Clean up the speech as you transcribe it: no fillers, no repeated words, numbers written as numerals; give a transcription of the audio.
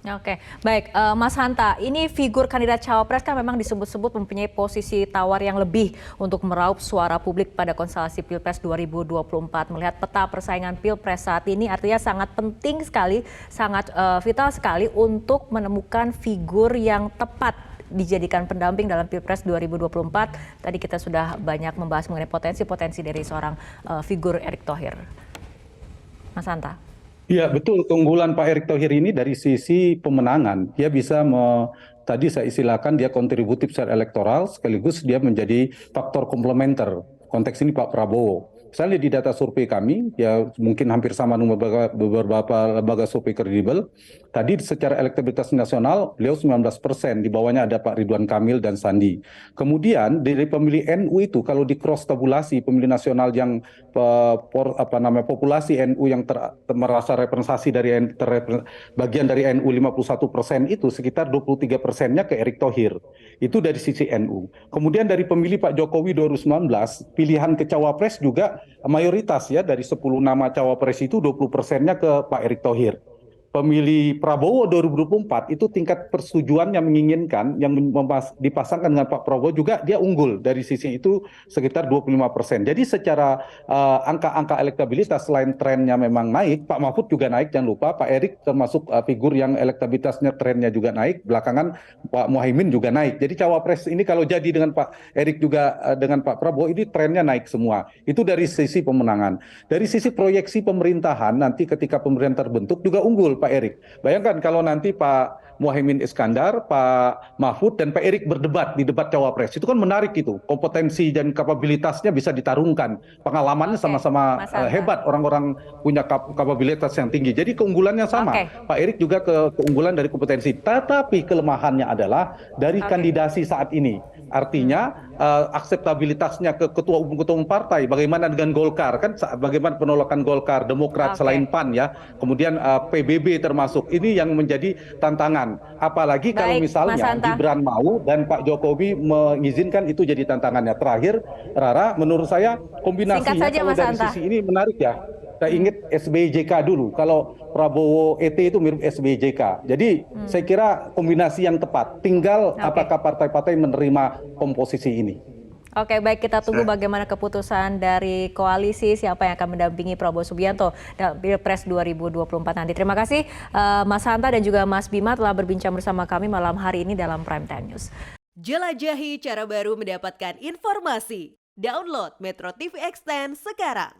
Oke, baik, Mas Hanta, ini figur kandidat cawapres kan memang disebut-sebut mempunyai posisi tawar yang lebih untuk meraup suara publik pada konstelasi Pilpres 2024. Melihat peta persaingan Pilpres saat ini artinya sangat penting sekali, sangat vital sekali untuk menemukan figur yang tepat dijadikan pendamping dalam Pilpres 2024. Tadi kita sudah banyak membahas mengenai potensi-potensi dari seorang figur Erick Thohir. Mas Hanta. Iya, betul. Keunggulan Pak Erick Thohir ini dari sisi pemenangan. Dia bisa, tadi saya istilahkan dia kontributif secara elektoral, sekaligus dia menjadi faktor komplementer. Konteks ini Pak Prabowo. Misalnya di data survei kami, ya mungkin hampir sama dengan beberapa lembaga survei kredibel. Tadi secara elektabilitas nasional, beliau 19%, di bawahnya ada Pak Ridwan Kamil dan Sandi. Kemudian dari pemilih NU itu, kalau di cross tabulasi pemilih nasional yang populasi NU yang merasa representasi dari bagian dari NU 51% itu sekitar 23%-nya ke Erick Thohir. Itu dari sisi NU. Kemudian dari pemilih Pak Jokowi 2019, pilihan ke cawapres juga mayoritas ya, dari 10 nama cawapres itu 20%-nya ke Pak Erick Thohir. Pemilih Prabowo 2024 itu tingkat persetujuan yang menginginkan yang dipasangkan dengan Pak Prabowo juga dia unggul dari sisi itu sekitar 25%. Jadi secara angka-angka elektabilitas selain trennya memang naik, Pak Mahfud juga naik, jangan lupa Pak Erick termasuk figur yang elektabilitasnya trennya juga naik, belakangan Pak Muhaimin juga naik. Jadi cawapres ini kalau jadi dengan Pak Erick juga dengan Pak Prabowo ini trennya naik semua. Itu dari sisi pemenangan. Dari sisi proyeksi pemerintahan nanti ketika pemerintahan terbentuk juga unggul Pak Erick. Bayangkan kalau nanti Pak Muhaimin Iskandar, Pak Mahfud, dan Pak Erick berdebat di debat cawapres. Itu kan menarik itu. Kompetensi dan kapabilitasnya bisa ditarungkan. Pengalamannya sama-sama hebat. Orang-orang punya kapabilitas yang tinggi. Jadi keunggulannya sama. Pak Erick juga keunggulan dari kompetensi. Tetapi kelemahannya adalah dari kandidasi saat ini. Artinya akseptabilitasnya ke ketua umum partai. Bagaimana dengan Golkar? Kan bagaimana penolakan Golkar, Demokrat selain PAN ya. Kemudian PBB termasuk. Ini yang menjadi tantangan. Apalagi kalau misalnya Gibran mau dan Pak Jokowi mengizinkan, itu jadi tantangannya. Terakhir, Rara, menurut saya kombinasinya kalau dari sisi ini menarik ya. Saya ingat SBY-JK dulu. Kalau Prabowo ET itu mirip SBY-JK. Jadi saya kira kombinasi yang tepat. Tinggal apakah partai-partai menerima komposisi ini. Oke, baik, kita tunggu bagaimana keputusan dari koalisi siapa yang akan mendampingi Prabowo Subianto dalam Pilpres 2024 nanti. Terima kasih Mas Hanta dan juga Mas Bima telah berbincang bersama kami malam hari ini dalam Prime Time News. Jelajahi cara baru mendapatkan informasi. Download Metro TV Extend sekarang.